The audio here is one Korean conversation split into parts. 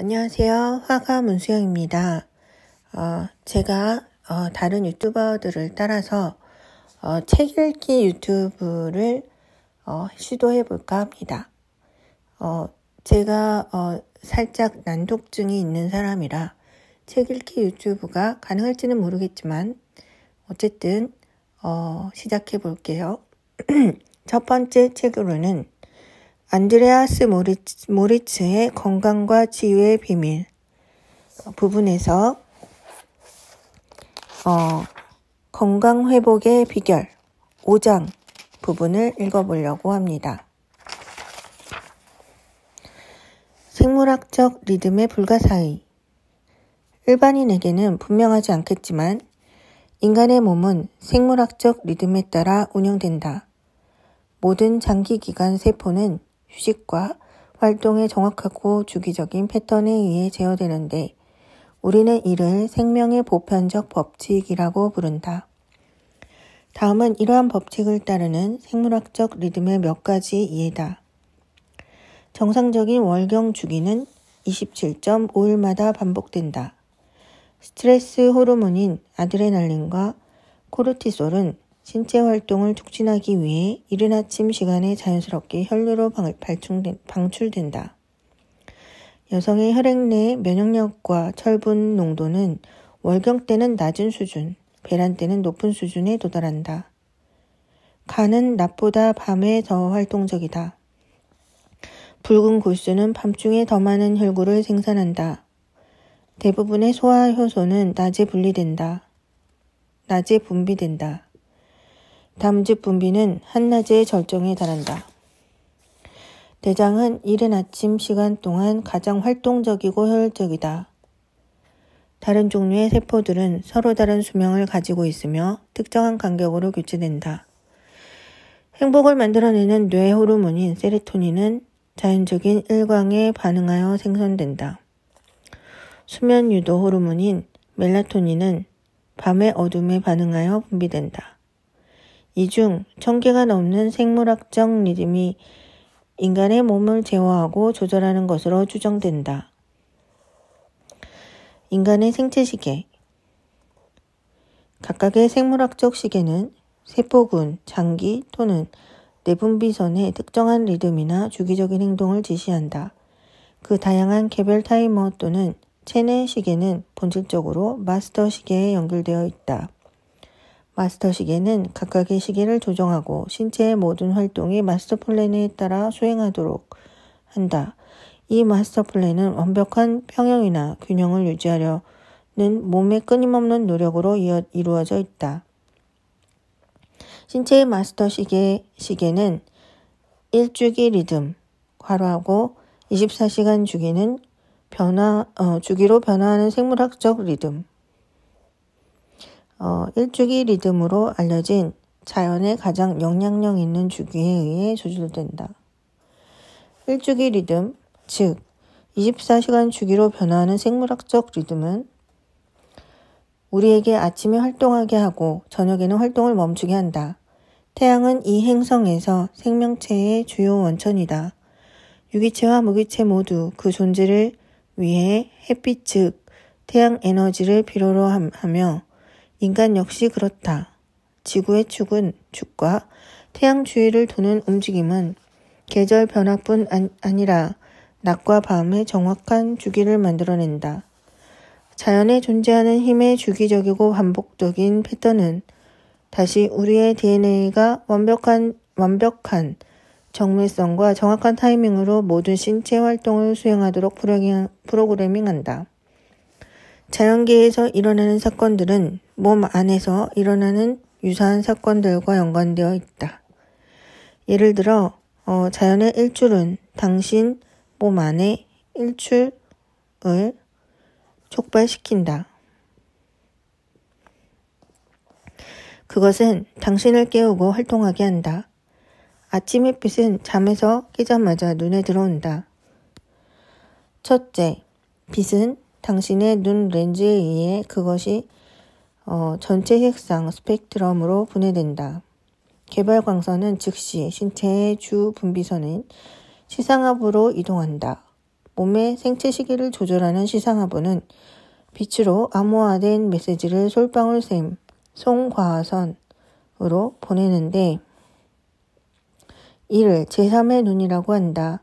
안녕하세요. 화가 문수영입니다. 제가 다른 유튜버들을 따라서 책 읽기 유튜브를 시도해 볼까 합니다. 제가 살짝 난독증이 있는 사람이라 책 읽기 유튜브가 가능할지는 모르겠지만 어쨌든 시작해 볼게요. 첫 번째 책으로는 안드레아스 모리츠의 건강과 치유의 비밀 부분에서 건강 회복의 비결 5장 부분을 읽어보려고 합니다. 생물학적 리듬의 불가사의. 일반인에게는 분명하지 않겠지만 인간의 몸은 생물학적 리듬에 따라 운영된다. 모든 장기기관 세포는 휴식과 활동의 정확하고 주기적인 패턴에 의해 제어되는데 우리는 이를 생명의 보편적 법칙이라고 부른다. 다음은 이러한 법칙을 따르는 생물학적 리듬의 몇 가지 이해다. 정상적인 월경 주기는 27.5일마다 반복된다. 스트레스 호르몬인 아드레날린과 코르티솔은 신체 활동을 촉진하기 위해 이른 아침 시간에 자연스럽게 혈류로 방출된다. 여성의 혈액 내 면역력과 철분 농도는 월경 때는 낮은 수준, 배란 때는 높은 수준에 도달한다. 간은 낮보다 밤에 더 활동적이다. 붉은 골수는 밤중에 더 많은 혈구를 생산한다. 대부분의 소화 효소는 낮에 분비된다. 담즙 분비는 한낮의 절정에 달한다. 대장은 이른 아침 시간 동안 가장 활동적이고 효율적이다. 다른 종류의 세포들은 서로 다른 수명을 가지고 있으며 특정한 간격으로 교체된다. 행복을 만들어내는 뇌 호르몬인 세로토닌은 자연적인 일광에 반응하여 생성된다. 수면 유도 호르몬인 멜라토닌은 밤의 어둠에 반응하여 분비된다. 이 중 1000개가 넘는 생물학적 리듬이 인간의 몸을 제어하고 조절하는 것으로 추정된다. 인간의 생체 시계. 각각의 생물학적 시계는 세포군, 장기 또는 내분비선의 특정한 리듬이나 주기적인 행동을 지시한다. 그 다양한 개별 타이머 또는 체내 시계는 본질적으로 마스터 시계에 연결되어 있다. 마스터 시계는 각각의 시계를 조정하고 신체의 모든 활동이 마스터 플랜에 따라 수행하도록 한다. 이 마스터 플랜은 완벽한 평형이나 균형을 유지하려는 몸의 끊임없는 노력으로 이루어져 있다. 신체의 마스터 시계는 일주기 리듬, 괄호하고 24시간 주기는 주기로 변화하는 생물학적 리듬. 일주기 리듬으로 알려진 자연의 가장 영향력 있는 주기에 의해 조절된다. 일주기 리듬, 즉 24시간 주기로 변화하는 생물학적 리듬은 우리에게 아침에 활동하게 하고 저녁에는 활동을 멈추게 한다. 태양은 이 행성에서 생명체의 주요 원천이다. 유기체와 무기체 모두 그 존재를 위해 햇빛 즉 태양 에너지를 필요로 하며 인간 역시 그렇다. 지구의 축과 태양 주위를 도는 움직임은 계절 변화뿐 아니라 낮과 밤의 정확한 주기를 만들어낸다. 자연에 존재하는 힘의 주기적이고 반복적인 패턴은 다시 우리의 DNA가 완벽한 정밀성과 정확한 타이밍으로 모든 신체 활동을 수행하도록 프로그래밍한다. 자연계에서 일어나는 사건들은 몸 안에서 일어나는 유사한 사건들과 연관되어 있다. 예를 들어 자연의 일출은 당신 몸 안에 일출을 촉발시킨다. 그것은 당신을 깨우고 활동하게 한다. 아침 햇빛은 잠에서 깨자마자 눈에 들어온다. 첫째, 빛은 당신의 눈 렌즈에 의해 그것이 전체 색상 스펙트럼으로 분해된다. 개발 광선은 즉시 신체의 주 분비선인 시상압으로 이동한다. 몸의 생체 시계를 조절하는 시상하부는 빛으로 암호화된 메시지를 솔방울샘, 송과선으로 보내는데 이를 제3의 눈이라고 한다.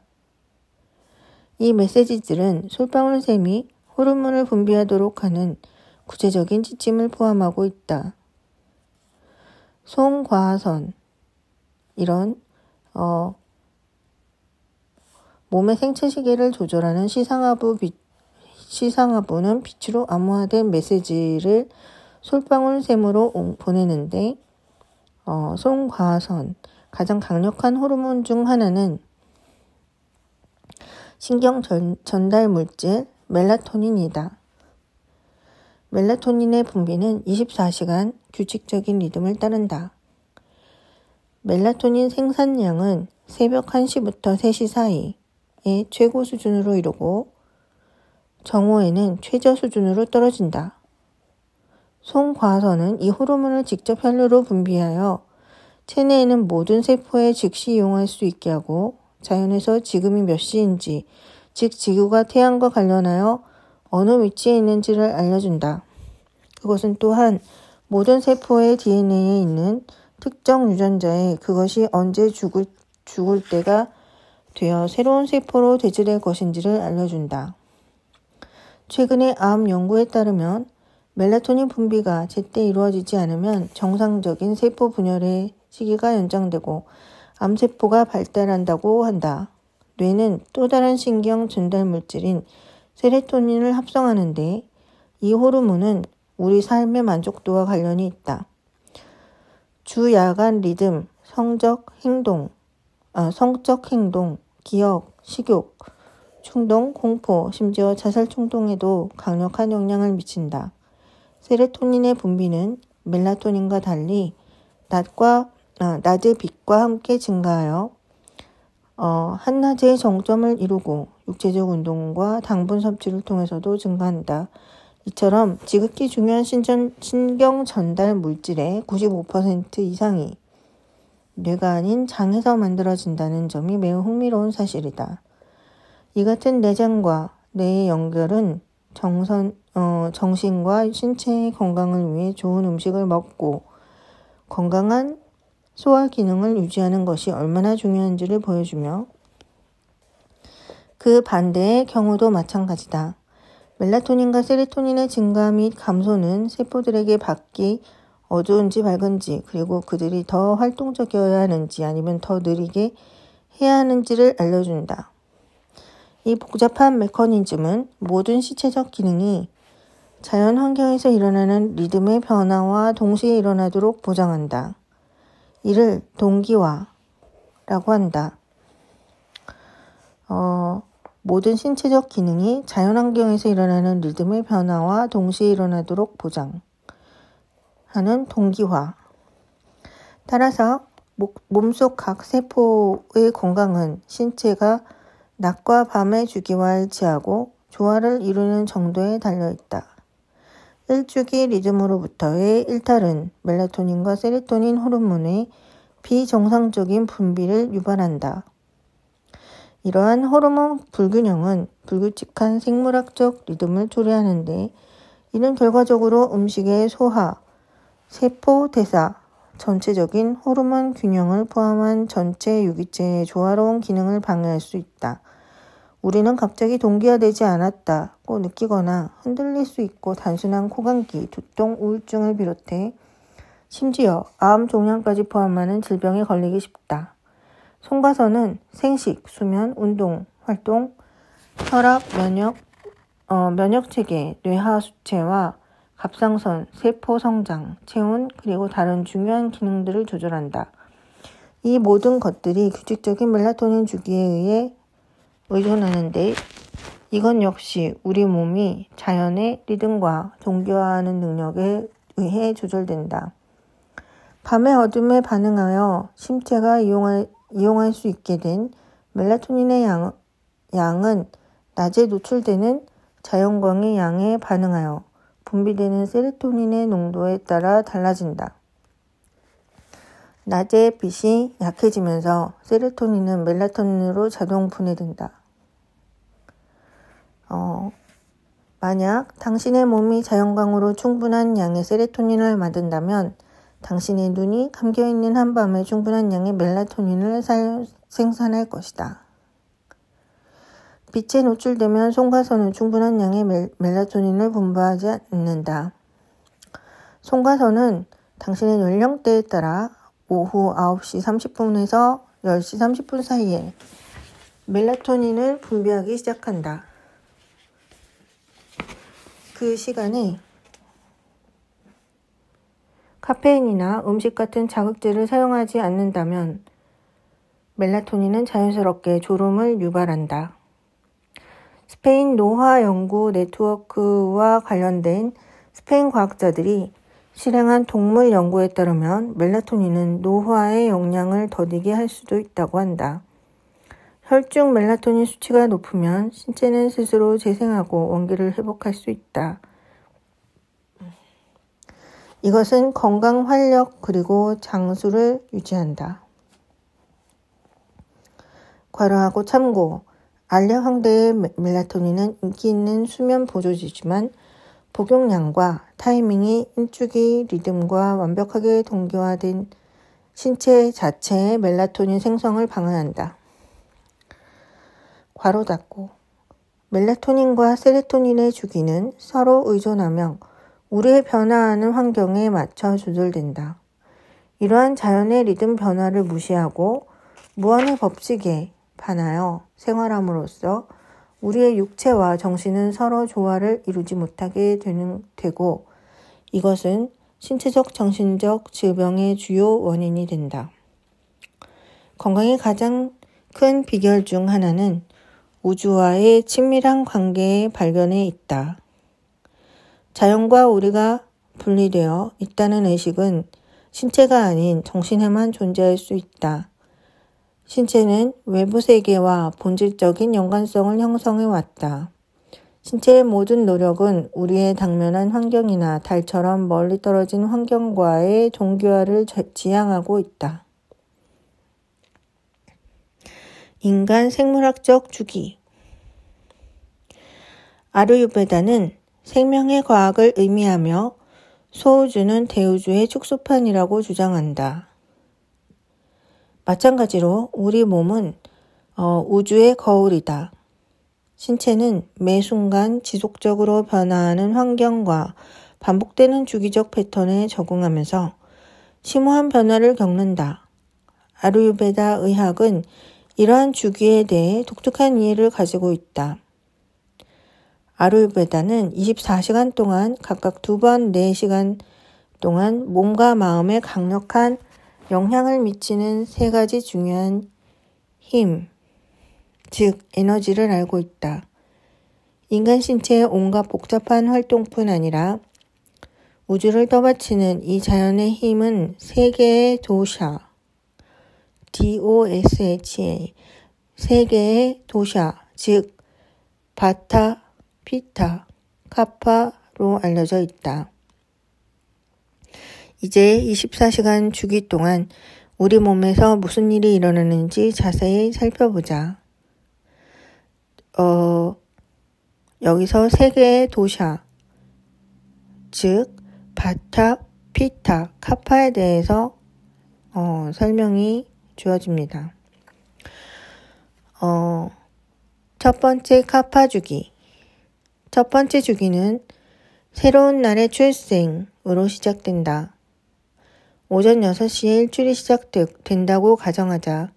이 메시지들은 솔방울샘이 호르몬을 분비하도록 하는 구체적인 지침을 포함하고 있다. 송과선, 이런 몸의 생체 시계를 조절하는 시상하부는 빛으로 암호화된 메시지를 솔방울샘으로 보내는데 송과선, 가장 강력한 호르몬 중 하나는 신경 전달 물질 멜라토닌이다. 멜라토닌의 분비는 24시간 규칙적인 리듬을 따른다. 멜라토닌 생산량은 새벽 1시부터 3시 사이에 최고 수준으로 이르고 정오에는 최저 수준으로 떨어진다. 송과선은 이 호르몬을 직접 혈류로 분비하여 체내에는 모든 세포에 즉시 이용할 수 있게 하고 자연에서 지금이 몇 시인지, 즉 지구가 태양과 관련하여 어느 위치에 있는지를 알려준다. 그것은 또한 모든 세포의 DNA에 있는 특정 유전자에 그것이 언제 죽을 때가 되어 새로운 세포로 대체될 것인지를 알려준다. 최근의 암 연구에 따르면 멜라토닌 분비가 제때 이루어지지 않으면 정상적인 세포 분열의 시기가 연장되고 암세포가 발달한다고 한다. 뇌는 또 다른 신경 전달 물질인 세로토닌을 합성하는데 이 호르몬은 우리 삶의 만족도와 관련이 있다. 주 야간 리듬, 성적 행동, 기억, 식욕, 충동, 공포, 심지어 자살 충동에도 강력한 영향을 미친다. 세로토닌의 분비는 멜라토닌과 달리 낮의 빛과 함께 증가하여 한낮의 정점을 이루고 육체적 운동과 당분 섭취를 통해서도 증가한다. 이처럼 지극히 중요한 신경 전달 물질의 95% 이상이 뇌가 아닌 장에서 만들어진다는 점이 매우 흥미로운 사실이다. 이 같은 내장과 뇌의 연결은 정신과 신체의 건강을 위해 좋은 음식을 먹고 건강한 소화 기능을 유지하는 것이 얼마나 중요한지를 보여주며 그 반대의 경우도 마찬가지다. 멜라토닌과 세로토닌의 증가 및 감소는 세포들에게 밖이 어두운지 밝은지 그리고 그들이 더 활동적이어야 하는지 아니면 더 느리게 해야 하는지를 알려준다. 이 복잡한 메커니즘은 모든 신체적 기능이 자연 환경에서 일어나는 리듬의 변화와 동시에 일어나도록 보장한다. 이를 동기화라고 한다. 모든 신체적 기능이 자연 환경에서 일어나는 리듬의 변화와 동시에 일어나도록 보장하는 동기화. 따라서 몸속 각 세포의 건강은 신체가 낮과 밤의 주기와 일치하고 조화를 이루는 정도에 달려있다. 일주기 리듬으로부터의 일탈은 멜라토닌과 세로토닌 호르몬의 비정상적인 분비를 유발한다. 이러한 호르몬 불균형은 불규칙한 생물학적 리듬을 초래하는데 이는 결과적으로 음식의 소화, 세포 대사, 전체적인 호르몬 균형을 포함한 전체 유기체의 조화로운 기능을 방해할 수 있다. 우리는 갑자기 동기화되지 않았다고 느끼거나 흔들릴 수 있고 단순한 코감기, 두통, 우울증을 비롯해 심지어 암 종양까지 포함하는 질병에 걸리기 쉽다. 송과선은 생식, 수면, 운동, 활동, 혈압, 면역체계, 뇌하 수치와 갑상선, 세포 성장, 체온, 그리고 다른 중요한 기능들을 조절한다. 이 모든 것들이 규칙적인 멜라토닌 주기에 의해 의존하는데 이건 역시 우리 몸이 자연의 리듬과 동기화하는 능력에 의해 조절된다. 밤의 어둠에 반응하여 신체가 이용할 수 있게 된 멜라토닌의 양은 낮에 노출되는 자연광의 양에 반응하여 분비되는 세로토닌의 농도에 따라 달라진다. 낮에 빛이 약해지면서 세로토닌은 멜라토닌으로 자동 분해된다. 만약 당신의 몸이 자연광으로 충분한 양의 세로토닌을 만든다면 당신의 눈이 감겨있는 한밤에 충분한 양의 멜라토닌을 생산할 것이다. 빛에 노출되면 송가선은 충분한 양의 멜라토닌을 분비하지 않는다. 송가선은 당신의 연령대에 따라 오후 9시 30분에서 10시 30분 사이에 멜라토닌을 분비하기 시작한다. 그 시간에 카페인이나 음식 같은 자극제를 사용하지 않는다면 멜라토닌은 자연스럽게 졸음을 유발한다. 스페인 노화 연구 네트워크와 관련된 스페인 과학자들이 실행한 동물 연구에 따르면 멜라토닌은 노화의 영향을 더디게 할 수도 있다고 한다. 혈중 멜라토닌 수치가 높으면 신체는 스스로 재생하고 원기를 회복할 수 있다. 이것은 건강, 활력, 그리고 장수를 유지한다. 괄호하고 참고, 알약 황대의 멜라토닌은 인기 있는 수면 보조제지만 복용량과 타이밍이 일주기 리듬과 완벽하게 동기화된 신체 자체의 멜라토닌 생성을 방해한다. 괄호 닫고, 멜라토닌과 세로토닌의 주기는 서로 의존하며 우리의 변화하는 환경에 맞춰 조절된다. 이러한 자연의 리듬 변화를 무시하고 무한의 법칙에 반하여 생활함으로써 우리의 육체와 정신은 서로 조화를 이루지 못하게 되고 이것은 신체적, 정신적 질병의 주요 원인이 된다. 건강의 가장 큰 비결 중 하나는 우주와의 친밀한 관계의 발견에 있다. 자연과 우리가 분리되어 있다는 의식은 신체가 아닌 정신에만 존재할 수 있다. 신체는 외부 세계와 본질적인 연관성을 형성해 왔다. 신체의 모든 노력은 우리의 당면한 환경이나 달처럼 멀리 떨어진 환경과의 동기화를 지향하고 있다. 인간 생물학적 주기. 아르유베다는 생명의 과학을 의미하며 소우주는 대우주의 축소판이라고 주장한다. 마찬가지로 우리 몸은 우주의 거울이다. 신체는 매 순간 지속적으로 변화하는 환경과 반복되는 주기적 패턴에 적응하면서 심오한 변화를 겪는다. 아르유베다 의학은 이러한 주기에 대해 독특한 이해를 가지고 있다. 아르유베다는 24시간 동안 각각 2번 4시간 동안 몸과 마음에 강력한 영향을 미치는 3가지 중요한 힘, 즉 에너지를 알고 있다. 인간 신체의 온갖 복잡한 활동뿐 아니라 우주를 떠받치는 이 자연의 힘은 3개의 도샤, DOSHA, 3개의 도샤, 즉 바타, 피타, 카파로 알려져 있다. 이제 24시간 주기 동안 우리 몸에서 무슨 일이 일어나는지 자세히 살펴보자. 여기서 3개의 도샤, 즉 바타, 피타, 카파에 대해서 설명이 주어집니다. 첫 번째 카파 주기. 첫 번째 주기는 새로운 날의 출생으로 시작된다. 오전 6시에 일출이 시작된다고 가정하자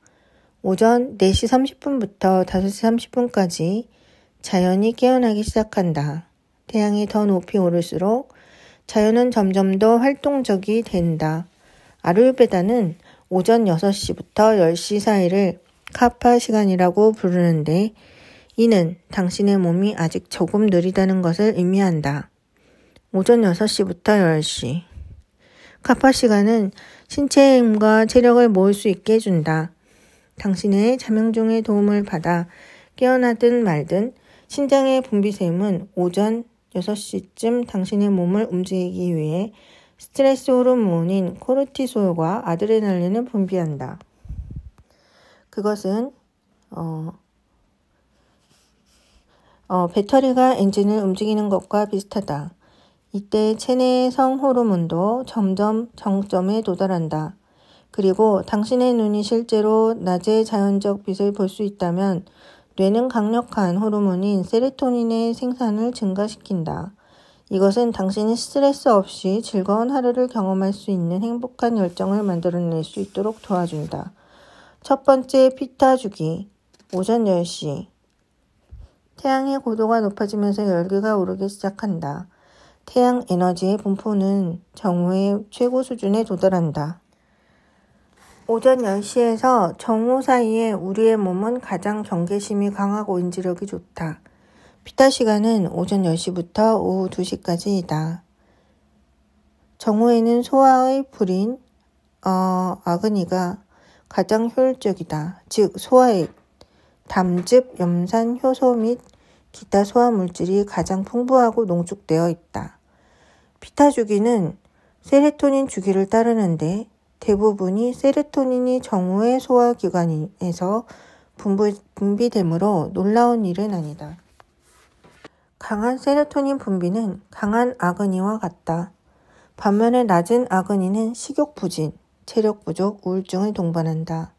오전 4시 30분부터 5시 30분까지 자연이 깨어나기 시작한다. 태양이 더 높이 오를수록 자연은 점점 더 활동적이 된다. 아르유베다는 오전 6시부터 10시 사이를 카파 시간이라고 부르는데 이는 당신의 몸이 아직 조금 느리다는 것을 의미한다. 오전 6시부터 10시. 카파 시간은 신체의 힘과 체력을 모을 수 있게 해준다. 당신의 자명종의 도움을 받아 깨어나든 말든 신장의 분비샘은 오전 6시쯤 당신의 몸을 움직이기 위해 스트레스 호르몬인 코르티솔과 아드레날린을 분비한다. 그것은 배터리가 엔진을 움직이는 것과 비슷하다. 이때 체내의 성 호르몬도 점점 정점에 도달한다. 그리고 당신의 눈이 실제로 낮의 자연적 빛을 볼 수 있다면 뇌는 강력한 호르몬인 세로토닌의 생산을 증가시킨다. 이것은 당신이 스트레스 없이 즐거운 하루를 경험할 수 있는 행복한 열정을 만들어낼 수 있도록 도와준다. 첫 번째 피타 주기. 오전 10시. 태양의 고도가 높아지면서 열기가 오르기 시작한다. 태양 에너지의 분포는 정오의 최고 수준에 도달한다. 오전 10시에서 정오 사이에 우리의 몸은 가장 경계심이 강하고 인지력이 좋다. 피타 시간은 오전 10시부터 오후 2시까지이다. 정오에는 소화의 불인 아그니가 가장 효율적이다. 즉 소화액, 담즙, 염산, 효소 및 기타 소화 물질이 가장 풍부하고 농축되어 있다. 피타 주기는 세로토닌 주기를 따르는데 대부분이 세로토닌이 정오의 소화기관에서 분비되므로 놀라운 일은 아니다. 강한 세로토닌 분비는 강한 아그니와 같다. 반면에 낮은 아그니는 식욕 부진, 체력 부족, 우울증을 동반한다.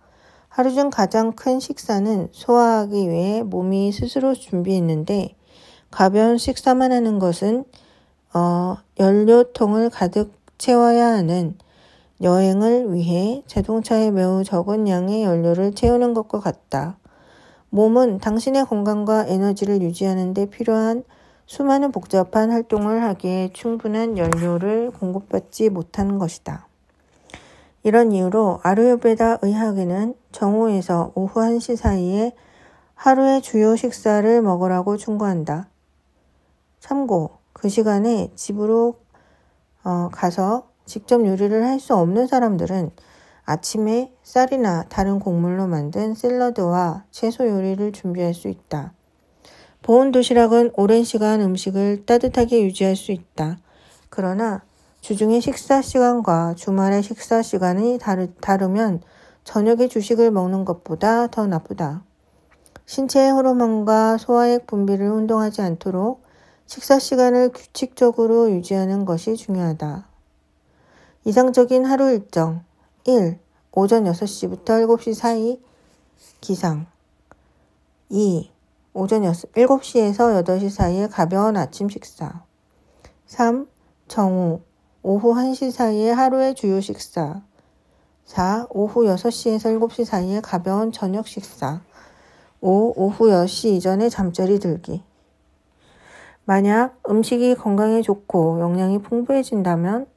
하루 중 가장 큰 식사는 소화하기 위해 몸이 스스로 준비했는데 가벼운 식사만 하는 것은 연료통을 가득 채워야 하는 여행을 위해 자동차에 매우 적은 양의 연료를 채우는 것과 같다. 몸은 당신의 건강과 에너지를 유지하는 데 필요한 수많은 복잡한 활동을 하기에 충분한 연료를 공급받지 못하는 것이다. 이런 이유로 아유르베다 의학에는 정오에서 오후 1시 사이에 하루의 주요 식사를 먹으라고 충고한다. 참고, 그 시간에 집으로 가서 직접 요리를 할 수 없는 사람들은 아침에 쌀이나 다른 곡물로 만든 샐러드와 채소 요리를 준비할 수 있다. 보온 도시락은 오랜 시간 음식을 따뜻하게 유지할 수 있다. 그러나 주중의 식사 시간과 주말의 식사 시간이 다르면 저녁에 주식을 먹는 것보다 더 나쁘다. 신체의 호르몬과 소화액 분비를 혼동하지 않도록 식사 시간을 규칙적으로 유지하는 것이 중요하다. 이상적인 하루 일정 1. 오전 6시부터 7시 사이 기상 2. 오전 7시에서 8시 사이에 가벼운 아침 식사 3. 정오, 오후 1시 사이에 하루의 주요 식사 4. 오후 6시에서 7시 사이에 가벼운 저녁 식사 5. 오후 10시 이전에 잠자리 들기. 만약 음식이 건강에 좋고 영양이 풍부해진다면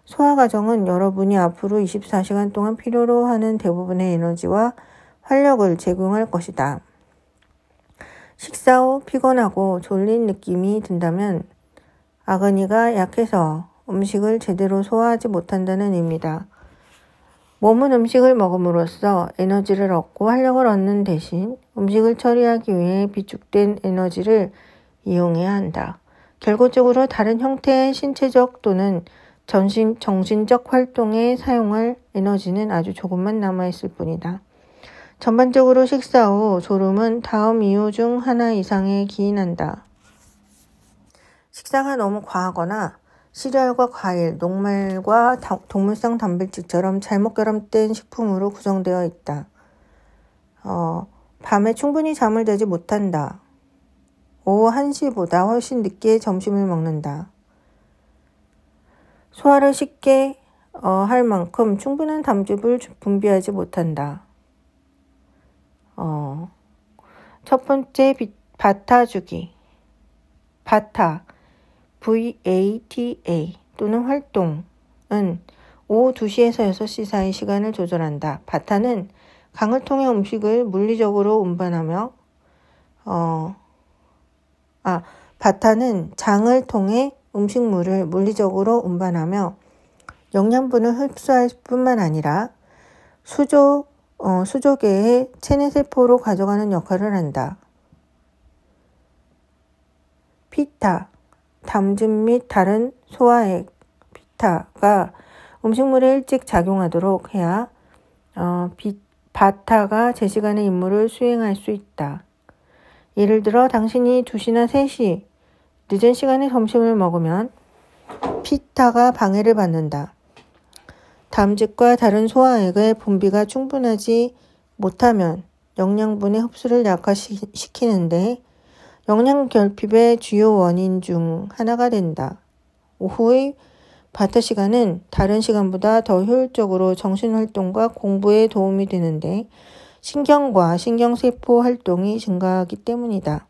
소화 과정은 여러분이 앞으로 24시간 동안 필요로 하는 대부분의 에너지와 활력을 제공할 것이다. 식사 후 피곤하고 졸린 느낌이 든다면 아그니가 약해서 음식을 제대로 소화하지 못한다는 의미다. 몸은 음식을 먹음으로써 에너지를 얻고 활력을 얻는 대신 음식을 처리하기 위해 비축된 에너지를 이용해야 한다. 결과적으로 다른 형태의 신체적 또는 정신적 활동에 사용할 에너지는 아주 조금만 남아있을 뿐이다. 전반적으로 식사 후 졸음은 다음 이유 중 하나 이상에 기인한다. 식사가 너무 과하거나 시리얼과 과일, 녹말과 동물성 단백질처럼 잘못 결합된 식품으로 구성되어 있다. 밤에 충분히 잠을 자지 못한다. 오후 1시보다 훨씬 늦게 점심을 먹는다. 소화를 쉽게 할 만큼 충분한 담즙을 분비하지 못한다. 첫 번째 바타 주기. 바타, VATA 또는 활동은 오후 2시에서 6시 사이 시간을 조절한다. 바타는 강을 통해 음식을 물리적으로 운반하며 바타는 장을 통해 음식물을 물리적으로 운반하며 영양분을 흡수할 뿐만 아니라 수족계의 체내세포로 가져가는 역할을 한다. 피타, 담즙 및 다른 소화액, 피타가 음식물에 일찍 작용하도록 해야 바타가 제 시간에 임무를 수행할 수 있다. 예를 들어 당신이 2시나 3시 늦은 시간에 점심을 먹으면 피타가 방해를 받는다. 담즙과 다른 소화액의 분비가 충분하지 못하면 영양분의 흡수를 약화시키는데 영양 결핍의 주요 원인 중 하나가 된다. 오후의 바타 시간은 다른 시간보다 더 효율적으로 정신활동과 공부에 도움이 되는데 신경과 신경세포 활동이 증가하기 때문이다.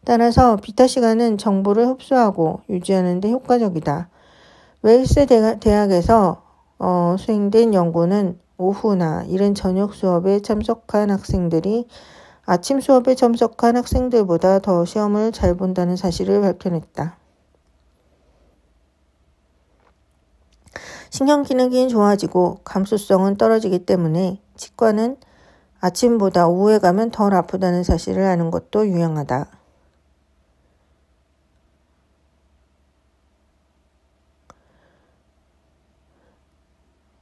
따라서 비타 시간은 정보를 흡수하고 유지하는 데 효과적이다. 웨일스 대학에서 수행된 연구는 오후나 이른 저녁 수업에 참석한 학생들이 아침 수업에 참석한 학생들보다 더 시험을 잘 본다는 사실을 밝혀냈다. 신경 기능이 좋아지고 감수성은 떨어지기 때문에 치과는 아침보다 오후에 가면 덜 아프다는 사실을 아는 것도 유용하다.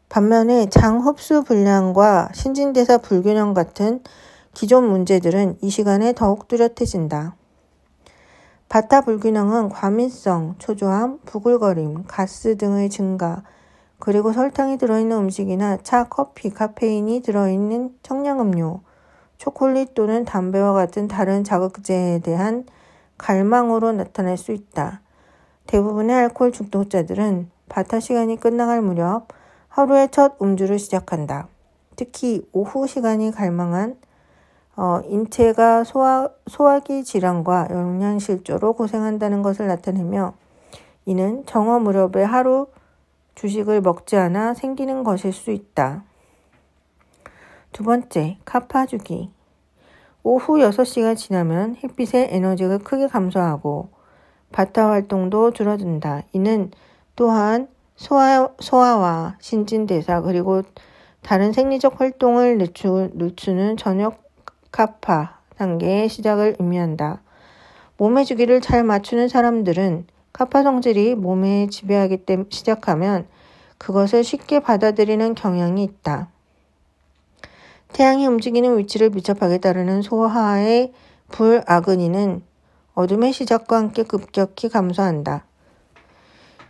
반면에 장 흡수 불량과 신진대사 불균형 같은 기존 문제들은 이 시간에 더욱 뚜렷해진다. 바타 불균형은 과민성, 초조함, 부글거림, 가스 등의 증가, 그리고 설탕이 들어있는 음식이나 차, 커피, 카페인이 들어있는 청량음료, 초콜릿 또는 담배와 같은 다른 자극제에 대한 갈망으로 나타날 수 있다. 대부분의 알코올 중독자들은 바타 시간이 끝나갈 무렵 하루의 첫 음주를 시작한다. 특히 오후 시간이 갈망한 인체가 소화기 질환과 영양실조로 고생한다는 것을 나타내며 이는 정오 무렵에 하루 주식을 먹지 않아 생기는 것일 수 있다. 두 번째, 카파 주기. 오후 6시가 지나면 햇빛의 에너지가 크게 감소하고 바타 활동도 줄어든다. 이는 또한 소화와 신진대사 그리고 다른 생리적 활동을 늦추는 저녁 카파 단계의 시작을 의미한다. 몸의 주기를 잘 맞추는 사람들은 카파 성질이 몸에 지배하기 때문에 시작하면 그것을 쉽게 받아들이는 경향이 있다. 태양이 움직이는 위치를 밀접하게 따르는 소화의 불아그니는 어둠의 시작과 함께 급격히 감소한다.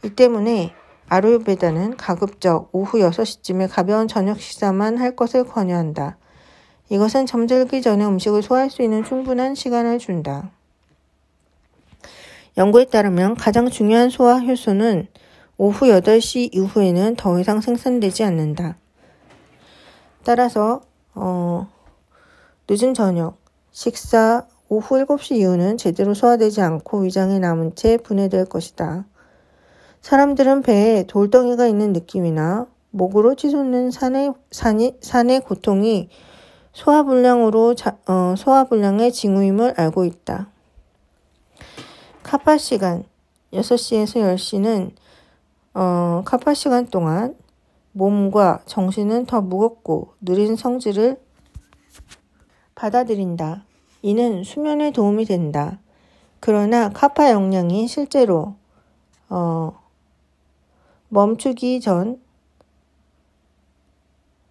이 때문에 아유르베다는 가급적 오후 6시쯤에 가벼운 저녁 식사만 할 것을 권유한다. 이것은 잠들기 전에 음식을 소화할 수 있는 충분한 시간을 준다. 연구에 따르면 가장 중요한 소화 효소는 오후 8시 이후에는 더 이상 생산되지 않는다. 따라서 늦은 저녁, 식사, 오후 7시 이후는 제대로 소화되지 않고 위장에 남은 채 분해될 것이다. 사람들은 배에 돌덩이가 있는 느낌이나 목으로 치솟는 산의 고통이 소화불량의 징후임을 알고 있다. 카파 시간 6시에서 10시는 카파 시간 동안 몸과 정신은 더 무겁고 느린 성질을 받아들인다. 이는 수면에 도움이 된다. 그러나 카파 영양이 실제로 멈추기 전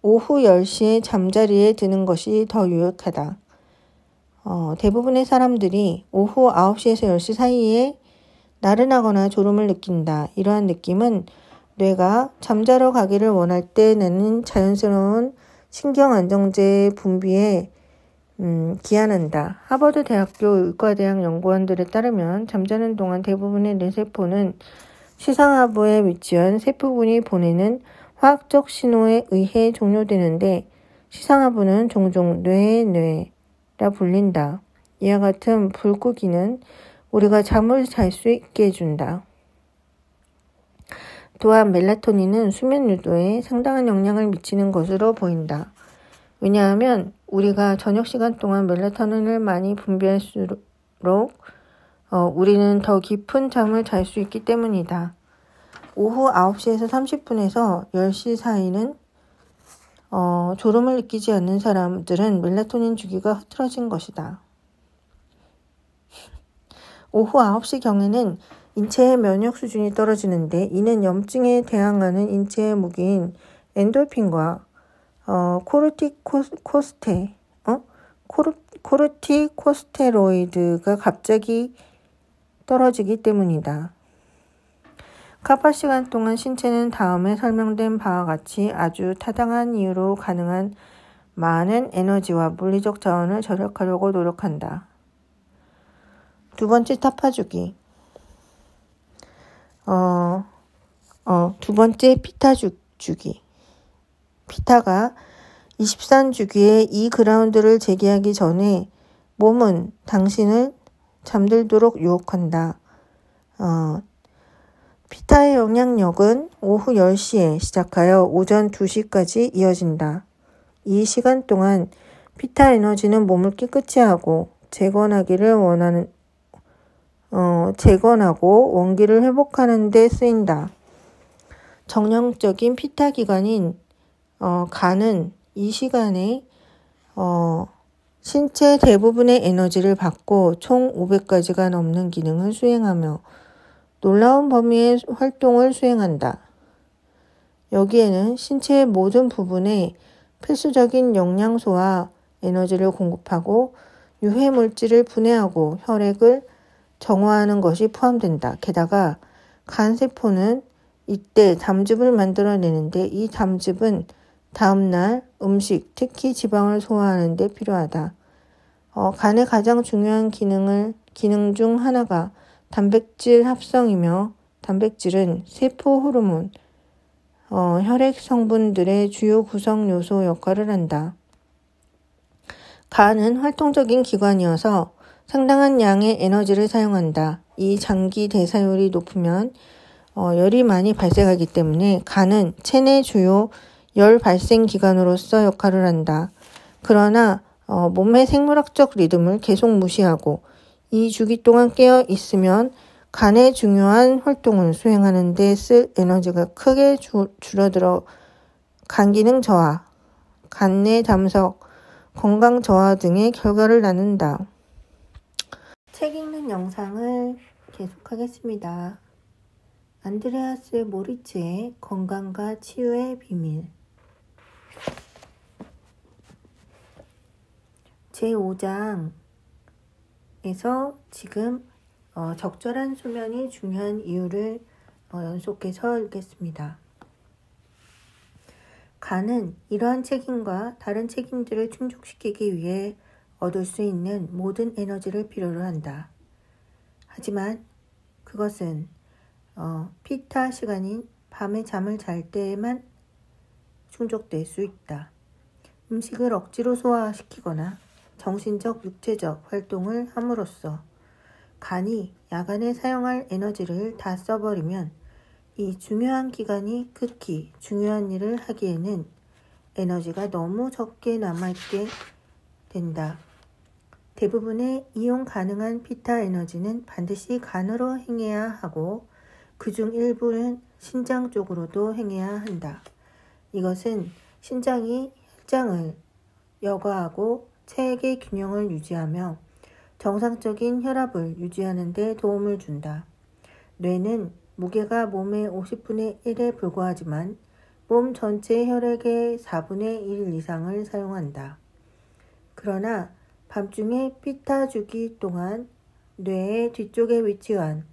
오후 10시에 잠자리에 드는 것이 더 유익하다. 대부분의 사람들이 오후 9시에서 10시 사이에 나른하거나 졸음을 느낀다. 이러한 느낌은 뇌가 잠자러 가기를 원할 때 내는 자연스러운 신경안정제 분비에 기한한다. 하버드 대학교 의과대학 연구원들에 따르면 잠자는 동안 대부분의 뇌세포는 시상하부에 위치한 세포군이 보내는 화학적 신호에 의해 종료되는데 시상하부는 종종 뇌의 뇌라 불린다. 이와 같은 불구기는 우리가 잠을 잘 수 있게 해준다. 또한 멜라토닌은 수면 유도에 상당한 영향을 미치는 것으로 보인다. 왜냐하면 우리가 저녁 시간 동안 멜라토닌을 많이 분비할수록 우리는 더 깊은 잠을 잘 수 있기 때문이다. 오후 9시에서 30분에서 10시 사이는 졸음을 느끼지 않는 사람들은 멜라토닌 주기가 흐트러진 것이다. 오후 9시경에는 인체의 면역 수준이 떨어지는데 이는 염증에 대항하는 인체의 무기인 코르티코스테로이드가 갑자기 떨어지기 때문이다. 카파 시간 동안 신체는 다음에 설명된 바와 같이 아주 타당한 이유로 가능한 많은 에너지와 물리적 자원을 절약하려고 노력한다. 두 번째 타파주기. 두 번째 피타 주기. 피타가 23주기에 이 그라운드를 재기하기 전에 몸은 당신을 잠들도록 유혹한다. 피타의 영향력은 오후 10시에 시작하여 오전 2시까지 이어진다. 이 시간 동안 피타 에너지는 몸을 깨끗이 하고 재건하고 원기를 회복하는 데 쓰인다. 정령적인 피타 기관인 간은 이 시간에 신체 대부분의 에너지를 받고 총 500가지가 넘는 기능을 수행하며 놀라운 범위의 활동을 수행한다. 여기에는 신체의 모든 부분에 필수적인 영양소와 에너지를 공급하고 유해 물질을 분해하고 혈액을 정화하는 것이 포함된다. 게다가 간세포는 이때 담즙을 만들어내는데 이 담즙은 다음날 음식, 특히 지방을 소화하는 데 필요하다. 간의 가장 중요한 기능 중 하나가 단백질 합성이며 단백질은 세포 호르몬, 혈액 성분들의 주요 구성 요소 역할을 한다. 간은 활동적인 기관이어서 상당한 양의 에너지를 사용한다. 이 장기 대사율이 높으면 열이 많이 발생하기 때문에 간은 체내 주요 열 발생 기관으로서 역할을 한다. 그러나 몸의 생물학적 리듬을 계속 무시하고 이 주기 동안 깨어 있으면 간의 중요한 활동을 수행하는 데 쓸 에너지가 크게 줄어들어 간 기능 저하, 간 내 담석, 건강 저하 등의 결과를 낳는다. 책 읽는 영상을 계속하겠습니다. 안드레아스 모리츠의 건강과 치유의 비밀. 제5장에서 지금 적절한 수면이 중요한 이유를 연속해서 읽겠습니다. 간은 이러한 책임과 다른 책임들을 충족시키기 위해 얻을 수 있는 모든 에너지를 필요로 한다. 하지만 그것은 피타 시간인 밤에 잠을 잘 때에만 충족될 수 있다. 음식을 억지로 소화시키거나 정신적, 육체적 활동을 함으로써 간이 야간에 사용할 에너지를 다 써버리면 이 중요한 기간이 극히 중요한 일을 하기에는 에너지가 너무 적게 남아있게 된다. 대부분의 이용 가능한 피타 에너지는 반드시 간으로 행해야 하고 그중 일부는 신장 쪽으로도 행해야 한다. 이것은 신장이 혈장을 여과하고 체액의 균형을 유지하며 정상적인 혈압을 유지하는 데 도움을 준다. 뇌는 무게가 몸의 50분의 1에 불과하지만 몸 전체 혈액의 4분의 1 이상을 사용한다. 그러나 밤중에 피타 주기 동안 뇌의 뒤쪽에 위치한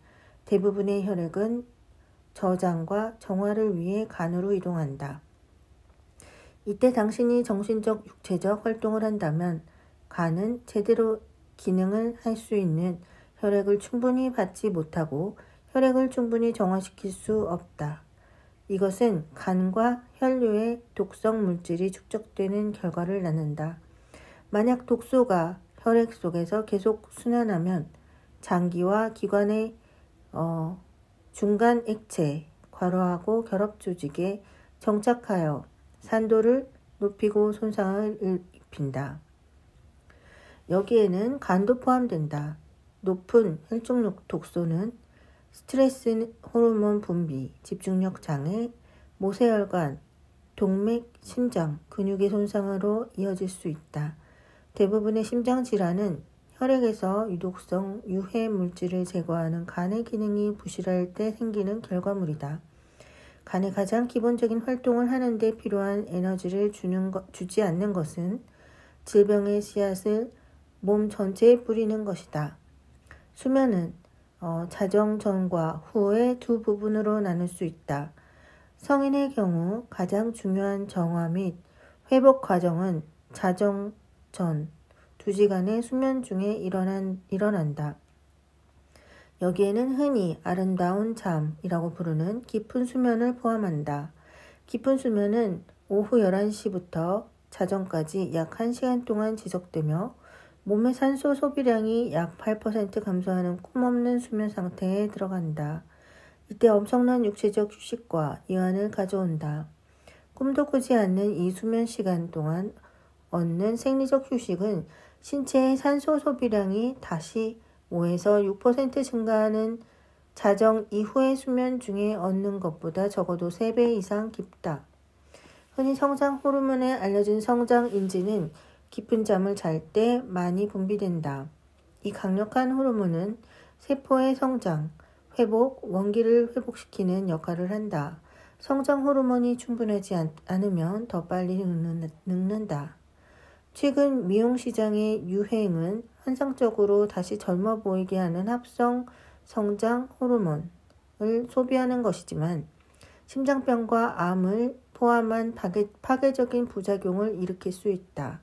대부분의 혈액은 저장과 정화를 위해 간으로 이동한다. 이때 당신이 정신적, 육체적 활동을 한다면 간은 제대로 기능을 할 수 있는 혈액을 충분히 받지 못하고 혈액을 충분히 정화시킬 수 없다. 이것은 간과 혈류의 독성 물질이 축적되는 결과를 낳는다. 만약 독소가 혈액 속에서 계속 순환하면 장기와 기관의 중간 액체, 괄호하고 결합 조직에 정착하여 산도를 높이고 손상을 입힌다. 여기에는 간도 포함된다. 높은 혈중 독소는 스트레스 호르몬 분비, 집중력 장애, 모세혈관, 동맥, 심장, 근육의 손상으로 이어질 수 있다. 대부분의 심장 질환은 혈액에서 유독성 유해 물질을 제거하는 간의 기능이 부실할 때 생기는 결과물이다. 간의 가장 기본적인 활동을 하는 데 필요한 에너지를 주지 않는 것은 질병의 씨앗을 몸 전체에 뿌리는 것이다. 수면은 자정 전과 후의 두 부분으로 나눌 수 있다. 성인의 경우 가장 중요한 정화 및 회복 과정은 자정 전 2시간의 수면 중에 일어난다. 여기에는 흔히 아름다운 잠이라고 부르는 깊은 수면을 포함한다. 깊은 수면은 오후 11시부터 자정까지 약 1시간 동안 지속되며 몸의 산소 소비량이 약 8% 감소하는 꿈없는 수면 상태에 들어간다. 이때 엄청난 육체적 휴식과 이완을 가져온다. 꿈도 꾸지 않는 이 수면 시간 동안 얻는 생리적 휴식은 신체의 산소 소비량이 다시 5에서 6% 증가하는 자정 이후의 수면 중에 얻는 것보다 적어도 3배 이상 깊다. 흔히 성장 호르몬에 알려진 성장 인지는 깊은 잠을 잘 때 많이 분비된다. 이 강력한 호르몬은 세포의 성장, 회복, 원기를 회복시키는 역할을 한다. 성장 호르몬이 충분하지 않으면 더 빨리 늙는다. 최근 미용 시장의 유행은 환상적으로 다시 젊어 보이게 하는 합성 성장 호르몬을 소비하는 것이지만 심장병과 암을 포함한 파괴적인 부작용을 일으킬 수 있다.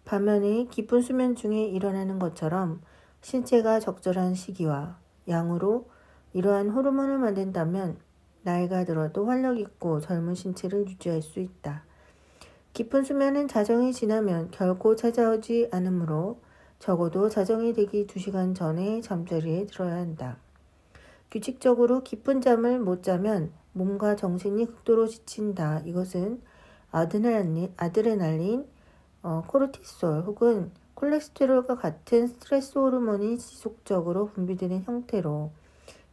반면에 깊은 수면 중에 일어나는 것처럼 신체가 적절한 시기와 양으로 이러한 호르몬을 만든다면 나이가 들어도 활력 있고 젊은 신체를 유지할 수 있다. 깊은 수면은 자정이 지나면 결코 찾아오지 않으므로 적어도 자정이 되기 2시간 전에 잠자리에 들어야 한다. 규칙적으로 깊은 잠을 못 자면 몸과 정신이 극도로 지친다. 이것은 아드레날린, 코르티솔 혹은 콜레스테롤과 같은 스트레스 호르몬이 지속적으로 분비되는 형태로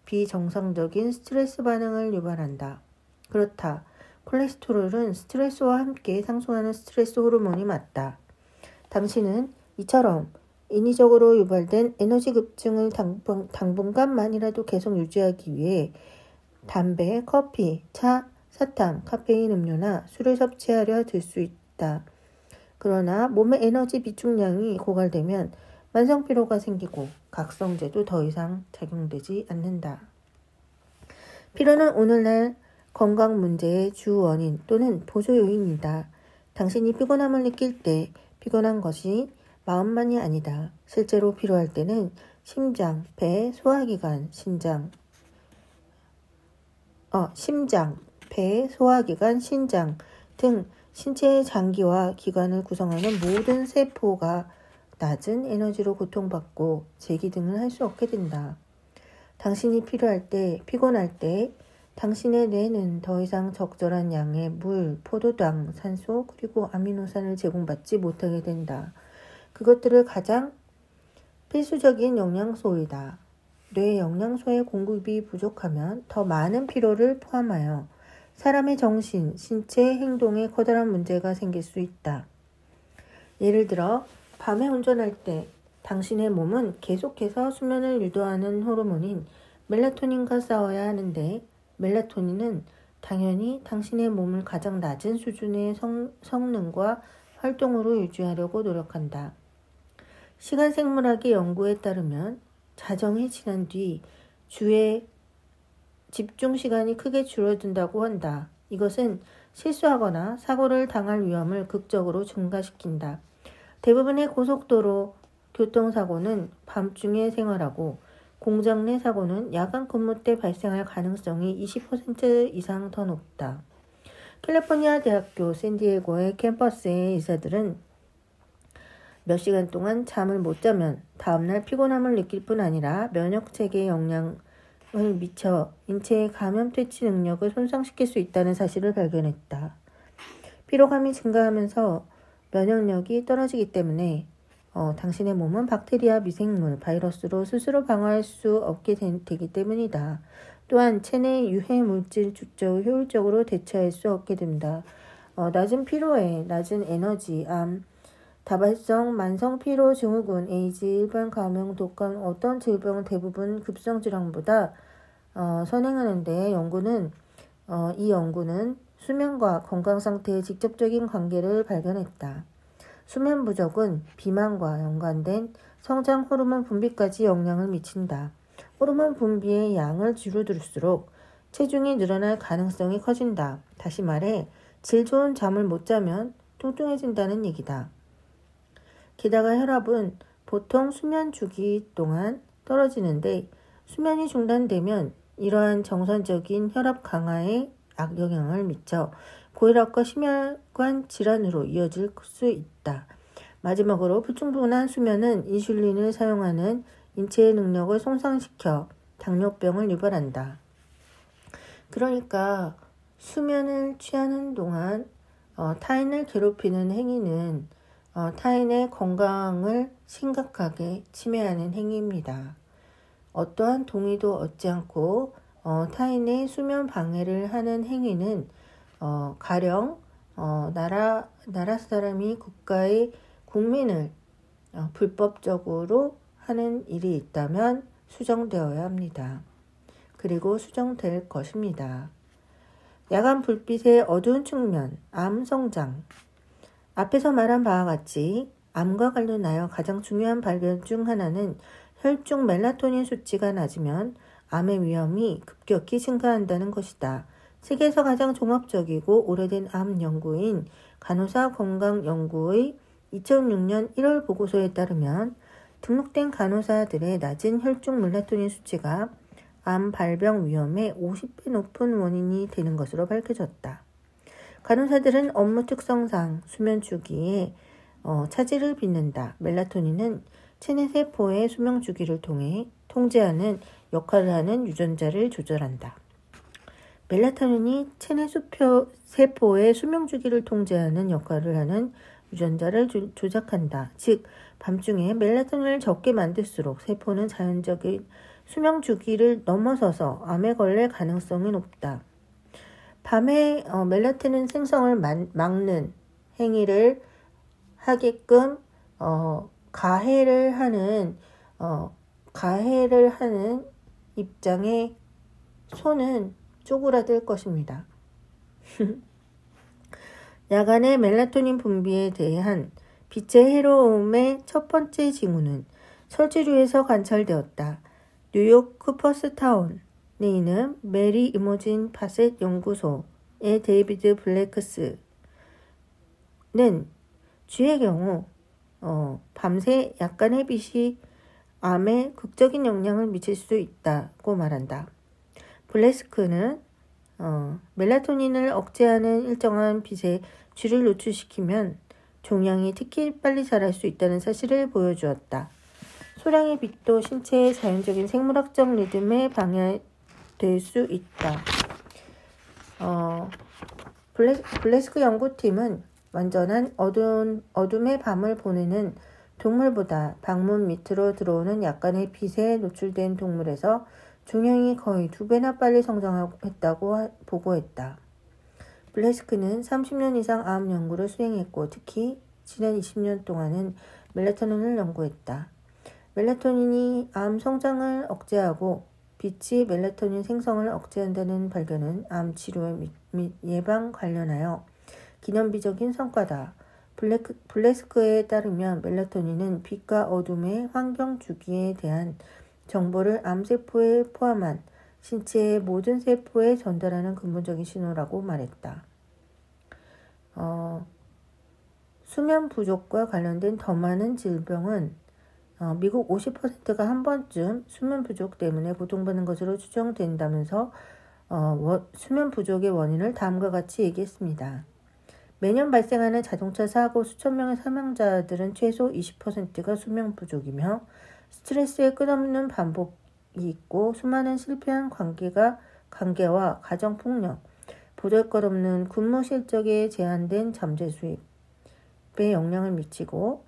비정상적인 스트레스 반응을 유발한다. 그렇다. 콜레스테롤은 스트레스와 함께 상승하는 스트레스 호르몬이 맞다. 당신은 이처럼 인위적으로 유발된 에너지 급증을 당분간만이라도 계속 유지하기 위해 담배, 커피, 차, 사탕, 카페인 음료나 술을 섭취하려 들 수 있다. 그러나 몸의 에너지 비축량이 고갈되면 만성피로가 생기고 각성제도 더 이상 작용되지 않는다. 피로는 오늘날 건강 문제의 주 원인 또는 보조 요인이다. 당신이 피곤함을 느낄 때 피곤한 것이 마음만이 아니다. 실제로 피로할 때는 심장, 배, 소화기관, 배, 소화기관, 신장 등 신체의 장기와 기관을 구성하는 모든 세포가 낮은 에너지로 고통받고 재기 등을 할 수 없게 된다. 당신이 피곤할 때 당신의 뇌는 더 이상 적절한 양의 물, 포도당, 산소, 그리고 아미노산을 제공받지 못하게 된다. 그것들을 가장 필수적인 영양소이다. 뇌 영양소의 공급이 부족하면 더 많은 피로를 포함하여 사람의 정신, 신체, 행동에 커다란 문제가 생길 수 있다. 예를 들어 밤에 운전할 때 당신의 몸은 계속해서 수면을 유도하는 호르몬인 멜라토닌과 싸워야 하는데 멜라토닌은 당연히 당신의 몸을 가장 낮은 수준의 성능과 활동으로 유지하려고 노력한다. 시간생물학의 연구에 따르면 자정이 지난 뒤 주의 집중 시간이 크게 줄어든다고 한다. 이것은 실수하거나 사고를 당할 위험을 극적으로 증가시킨다. 대부분의 고속도로 교통사고는 밤중에 생활하고 공장 내 사고는 야간 근무 때 발생할 가능성이 20% 이상 더 높다. 캘리포니아 대학교 샌디에고의 캠퍼스의 의사들은 몇 시간 동안 잠을 못 자면 다음날 피곤함을 느낄 뿐 아니라 면역체계에 영향을 미쳐 인체의 감염 퇴치 능력을 손상시킬 수 있다는 사실을 발견했다. 피로감이 증가하면서 면역력이 떨어지기 때문에 당신의 몸은 박테리아, 미생물, 바이러스로 스스로 방어할 수 없게 되기 때문이다. 또한 체내 유해 물질 축적을 효율적으로 대처할 수 없게 된다. 낮은 피로에 낮은 에너지, 암, 다발성, 만성 피로 증후군, 에이즈, 일반 감염, 독감, 어떤 질병은 대부분 급성 질환보다 선행하는데 이 연구는 수면과 건강 상태의 직접적인 관계를 발견했다. 수면 부족은 비만과 연관된 성장 호르몬 분비까지 영향을 미친다. 호르몬 분비의 양을 줄어들수록 체중이 늘어날 가능성이 커진다. 다시 말해 질 좋은 잠을 못 자면 뚱뚱해진다는 얘기다. 게다가 혈압은 보통 수면 주기 동안 떨어지는데 수면이 중단되면 이러한 정상적인 혈압 강화에 악영향을 미쳐 고혈압과 심혈관 질환으로 이어질 수 있다. 마지막으로 불충분한 수면은 인슐린을 사용하는 인체의 능력을 손상시켜 당뇨병을 유발한다. 그러니까 수면을 취하는 동안 타인을 괴롭히는 행위는 타인의 건강을 심각하게 침해하는 행위입니다. 어떠한 동의도 얻지 않고 타인의 수면 방해를 하는 행위는 가령 나라 사람이 국가의 국민을 불법적으로 하는 일이 있다면 수정되어야 합니다. 그리고 수정될 것입니다. 야간 불빛의 어두운 측면, 암 성장. 앞에서 말한 바와 같이 암과 관련하여 가장 중요한 발견 중 하나는 혈중 멜라토닌 수치가 낮으면 암의 위험이 급격히 증가한다는 것이다. 세계에서 가장 종합적이고 오래된 암 연구인 간호사 건강연구의 2006년 1월 보고서에 따르면 등록된 간호사들의 낮은 혈중 멜라토닌 수치가 암 발병 위험의 50배 높은 원인이 되는 것으로 밝혀졌다. 간호사들은 업무 특성상 수면 주기에 차질을 빚는다. 멜라토닌은 체내세포의 수면 주기를 통해 통제하는 역할을 하는 유전자를 조절한다. 멜라토닌이 체내세포의 수면 주기를 통제하는 역할을 하는 유전자를 조작한다. 즉, 밤중에 멜라토닌을 적게 만들수록 세포는 자연적인 수면 주기를 넘어서서 암에 걸릴 가능성이 높다. 밤에 멜라토닌 생성을 막는 행위를 하게끔 가해를 하는 입장에 손은 쪼그라들 것입니다. 야간의 멜라토닌 분비에 대한 빛의 해로움의 첫 번째 징후는 설치류에서 관찰되었다. 뉴욕 쿠퍼스타운에 있는 메리 이모진 바셋 연구소의 데이비드 블레크스는 쥐의 경우 밤새 약간 햇빛이 암에 극적인 영향을 미칠 수 있다고 말한다. 블레스크는 멜라토닌을 억제하는 일정한 빛에 쥐를 노출시키면 종양이 특히 빨리 자랄 수 있다는 사실을 보여주었다. 소량의 빛도 신체의 자연적인 생물학적 리듬에 방해될 수 있다. 블레스크 연구팀은 완전한 어둠의 밤을 보내는 동물보다 방문 밑으로 들어오는 약간의 빛에 노출된 동물에서 종양이 거의 2배나 빨리 성장했다고 보고했다. 블레스크는 30년 이상 암 연구를 수행했고 특히 지난 20년 동안은 멜라토닌을 연구했다. 멜라토닌이 암 성장을 억제하고 빛이 멜라토닌 생성을 억제한다는 발견은 암 치료 및 예방 관련하여 기념비적인 성과다. 블레스크에 따르면 멜라토닌은 빛과 어둠의 환경 주기에 대한 정보를 암세포에 포함한 신체의 모든 세포에 전달하는 근본적인 신호라고 말했다. 수면 부족과 관련된 더 많은 질병은 미국 50%가 한 번쯤 수면 부족 때문에 고통받는 것으로 추정된다면서 수면 부족의 원인을 다음과 같이 얘기했습니다. 매년 발생하는 자동차 사고 수천 명의 사망자들은 최소 20%가 수면 부족이며 스트레스의 끝없는 반복이 있고 수많은 실패한 관계와 가정폭력, 보잘것없는 근무 실적에 제한된 잠재 수입에 영향을 미치고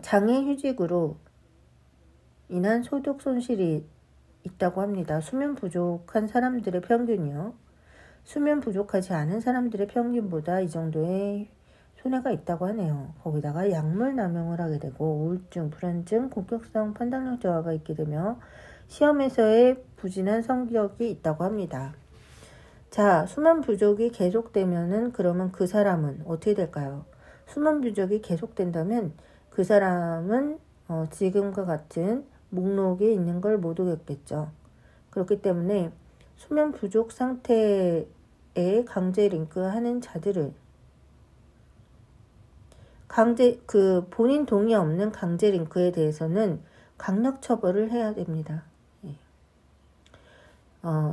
장애 휴직으로 인한 소득 손실이 있다고 합니다. 수면 부족한 사람들의 평균이요. 수면 부족하지 않은 사람들의 평균보다 이 정도의 손해가 있다고 하네요. 거기다가 약물 남용을 하게 되고 우울증, 불안증, 공격성 판단력 저하가 있게 되며 시험에서의 부진한 성적이 있다고 합니다. 자, 수면 부족이 계속되면은 그러면 그 사람은 어떻게 될까요? 수면 부족이 계속된다면 그 사람은 지금과 같은 목록에 있는 걸 못 오겠겠죠. 그렇기 때문에 수면 부족 상태에 강제 링크하는 자들을 본인 동의 없는 강제 링크에 대해서는 강력 처벌을 해야 됩니다.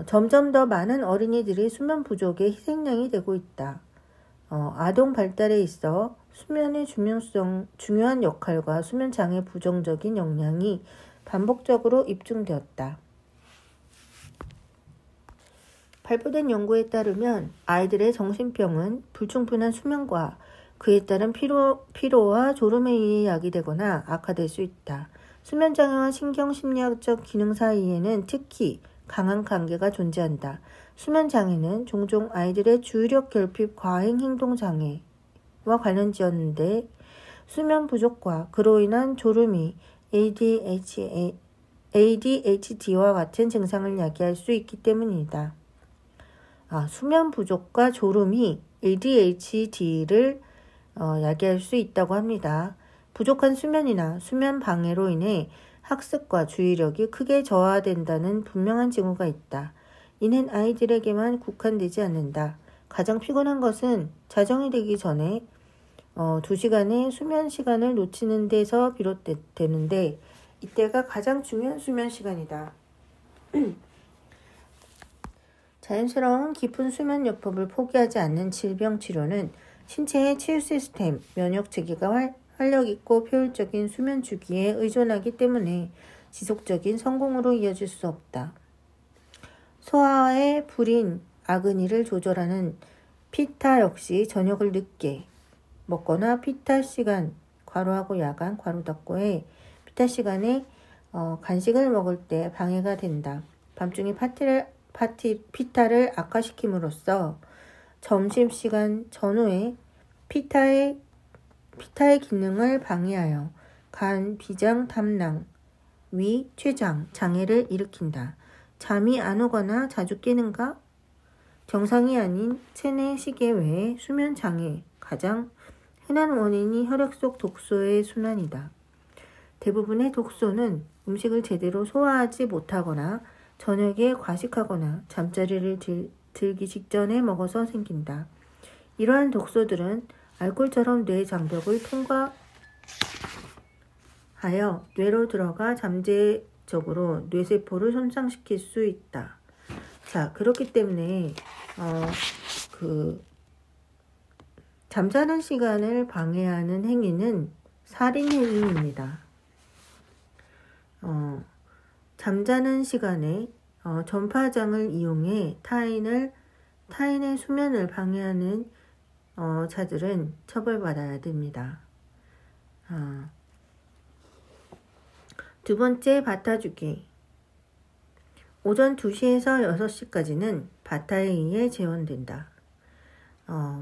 점점 더 많은 어린이들이 수면 부족의 희생양이 되고 있다. 아동 발달에 있어 수면의 중요한 역할과 수면 장애 부정적인 영향이 반복적으로 입증되었다. 발표된 연구에 따르면 아이들의 정신병은 불충분한 수면과 그에 따른 피로와 졸음에 의해 야기되거나 악화될 수 있다. 수면장애와 신경심리학적 기능 사이에는 특히 강한 관계가 존재한다. 수면장애는 종종 아이들의 주의력 결핍 과잉 행동 장애와 관련지었는데 수면 부족과 그로 인한 졸음이 ADHD와 같은 증상을 야기할 수 있기 때문이다. 수면 부족과 졸음이 ADHD를 야기할 수 있다고 합니다. 부족한 수면이나 수면 방해로 인해 학습과 주의력이 크게 저하된다는 분명한 징후가 있다. 이는 아이들에게만 국한되지 않는다. 가장 피곤한 것은 자정이 되기 전에 2시간의 수면 시간을 놓치는 데서 비롯되는데 이때가 가장 중요한 수면 시간이다. 자연스러운 깊은 수면 요법을 포기하지 않는 질병 치료는 신체의 치유 시스템, 면역 체계가 활력있고 효율적인 수면 주기에 의존하기 때문에 지속적인 성공으로 이어질 수 없다. 소화의 불인 아그니를 조절하는 피타 역시 저녁을 늦게 먹거나 피타 시간 괄호하고 야간 괄호 닫고에 피타 시간에 간식을 먹을 때 방해가 된다. 밤중에 피타를 악화시킴으로써 점심시간 전후에 피타의 기능을 방해하여 간, 비장, 담낭, 위, 췌장, 장애를 일으킨다. 잠이 안 오거나 자주 깨는가? 정상이 아닌 체내 시계 외에 수면 장애 가장 흔한 원인이 혈액 속 독소의 순환이다. 대부분의 독소는 음식을 제대로 소화하지 못하거나 저녁에 과식하거나 잠자리를 들기 직전에 먹어서 생긴다. 이러한 독소들은 알코올처럼 뇌 장벽을 통과하여 뇌로 들어가 잠재적으로 뇌세포를 손상시킬 수 있다. 자, 그렇기 때문에 잠자는 시간을 방해하는 행위는 살인 행위입니다. 잠자는 시간에 전파장을 이용해 타인의 수면을 방해하는 자들은 처벌받아야 됩니다. 두 번째, 바타주기. 오전 2시에서 6시까지는 바타에 의해 재원된다.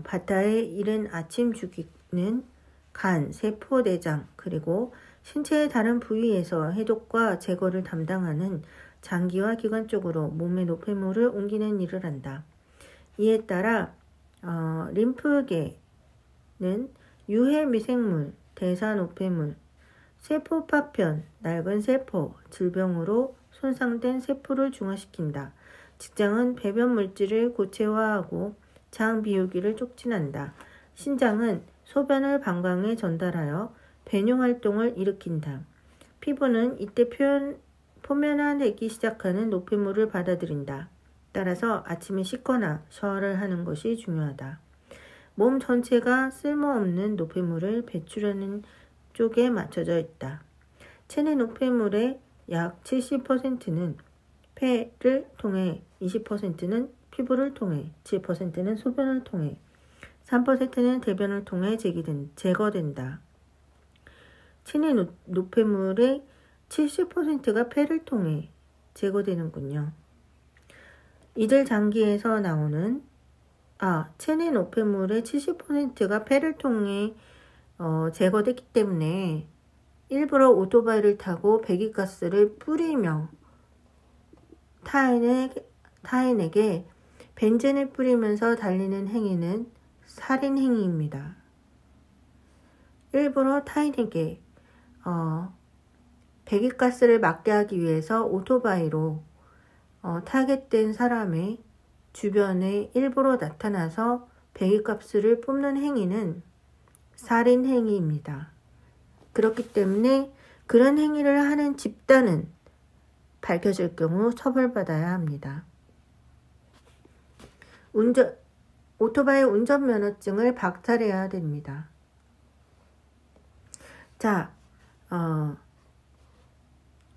바타의 이른 아침 주기는 간, 세포, 내장, 그리고 신체의 다른 부위에서 해독과 제거를 담당하는 장기와 기관 쪽으로 몸의 노폐물을 옮기는 일을 한다. 이에 따라 림프계는 유해 미생물, 대사 노폐물, 세포 파편, 낡은 세포, 질병으로 손상된 세포를 중화시킨다. 직장은 배변 물질을 고체화하고 장 비우기를 촉진한다. 신장은 소변을 방광에 전달하여 배뇨 활동을 일으킨다. 피부는 이때 포면화되기 시작하는 노폐물을 받아들인다. 따라서 아침에 씻거나 샤워를 하는 것이 중요하다. 몸 전체가 쓸모없는 노폐물을 배출하는 쪽에 맞춰져 있다. 체내 노폐물의 약 70%는 폐를 통해, 20%는 피부를 통해, 7%는 소변을 통해, 3%는 대변을 통해 제거된다. 체내 노폐물의 70%가 폐를 통해 제거되는군요. 이들 장기에서 나오는 체내 노폐물의 70%가 폐를 통해 제거됐기 때문에 일부러 오토바이를 타고 배기가스를 뿌리며 타인에게 벤젠을 뿌리면서 달리는 행위는 살인행위입니다. 일부러 타인에게 배기가스를 맞게 하기 위해서 오토바이로 타겟된 사람의 주변에 일부러 나타나서 배기가스를 뿜는 행위는 살인행위입니다. 그렇기 때문에 그런 행위를 하는 집단은 밝혀질 경우 처벌받아야 합니다. 오토바이 운전면허증을 박탈해야 됩니다. 자,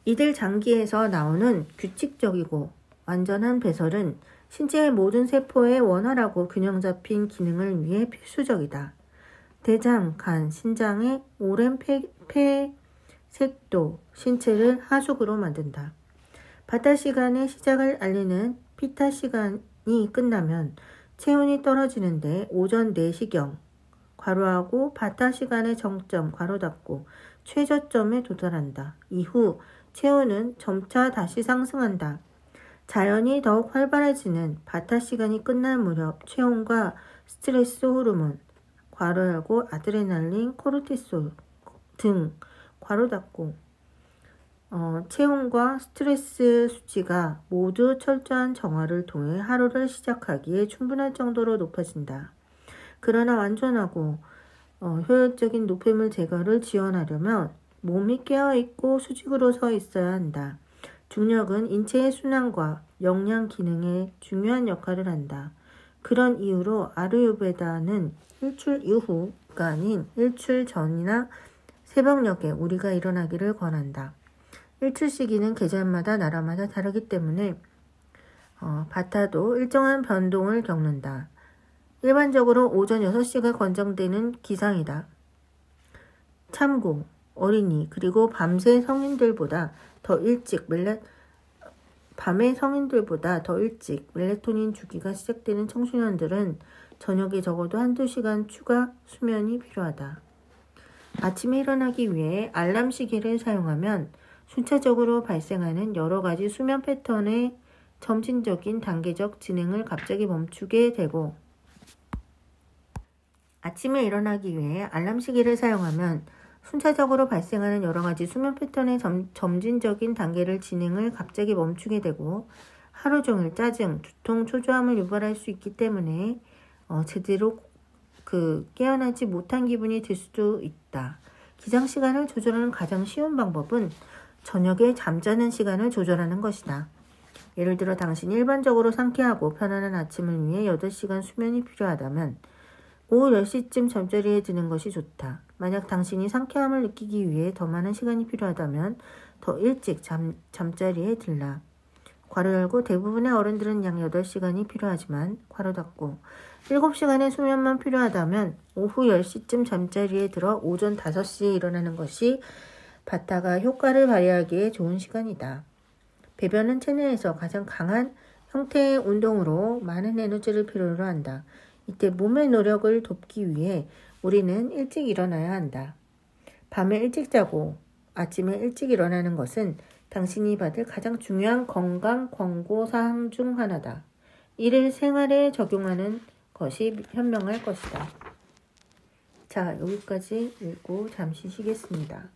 이들 장기에서 나오는 규칙적이고 완전한 배설은 신체의 모든 세포의 원활하고 균형 잡힌 기능을 위해 필수적이다. 대장, 간, 신장의 오랜 폐색도 신체를 하숙으로 만든다. 바타 시간의 시작을 알리는 피타 시간이 끝나면 체온이 떨어지는데 오전 4시경 괄호하고 바타 시간의 정점 괄호 닫고 최저점에 도달한다. 이후 체온은 점차 다시 상승한다. 자연이 더욱 활발해지는 바타 시간이 끝날 무렵 체온과 스트레스 호르몬 괄호 열고 아드레날린, 코르티솔 등 괄호 닫고 체온과 스트레스 수치가 모두 철저한 정화를 통해 하루를 시작하기에 충분할 정도로 높아진다. 그러나 완전하고 효율적인 노폐물 제거를 지원하려면 몸이 깨어있고 수직으로 서 있어야 한다. 중력은 인체의 순환과 영양 기능에 중요한 역할을 한다. 그런 이유로 아르유베다는 일출 이후가 아닌 일출 전이나 새벽녘에 우리가 일어나기를 권한다. 일출 시기는 계절마다 나라마다 다르기 때문에 바타도 일정한 변동을 겪는다. 일반적으로 오전 6시가 권장되는 기상이다. 참고 어린이 그리고 밤에 성인들보다 더 일찍 멜라토닌 주기가 시작되는 청소년들은 저녁에 적어도 1~2시간 추가 수면이 필요하다. 아침에 일어나기 위해 알람 시계를 사용하면 순차적으로 발생하는 여러 가지 수면 패턴의 점진적인 단계적 진행을 갑자기 멈추게 되고 아침에 일어나기 위해 알람 시계를 사용하면 순차적으로 발생하는 여러 가지 수면 패턴의 점진적인 단계를 진행을 갑자기 멈추게 되고 하루 종일 짜증, 두통, 초조함을 유발할 수 있기 때문에 제대로 깨어나지 못한 기분이 들 수도 있다. 기상 시간을 조절하는 가장 쉬운 방법은 저녁에 잠자는 시간을 조절하는 것이다. 예를 들어 당신이 일반적으로 상쾌하고 편안한 아침을 위해 8시간 수면이 필요하다면 오후 10시쯤 잠자리에 드는 것이 좋다. 만약 당신이 상쾌함을 느끼기 위해 더 많은 시간이 필요하다면 더 일찍 잠자리에 들라. 괄호 열고 대부분의 어른들은 약 8시간이 필요하지만 괄호 닫고 7시간의 수면만 필요하다면 오후 10시쯤 잠자리에 들어 오전 5시에 일어나는 것이 바타가 효과를 발휘하기에 좋은 시간이다. 배변은 체내에서 가장 강한 형태의 운동으로 많은 에너지를 필요로 한다. 이때 몸의 노력을 돕기 위해 우리는 일찍 일어나야 한다. 밤에 일찍 자고 아침에 일찍 일어나는 것은 당신이 받을 가장 중요한 건강 권고사항 중 하나다. 이를 생활에 적용하는 것이 현명할 것이다. 자, 여기까지 읽고 잠시 쉬겠습니다.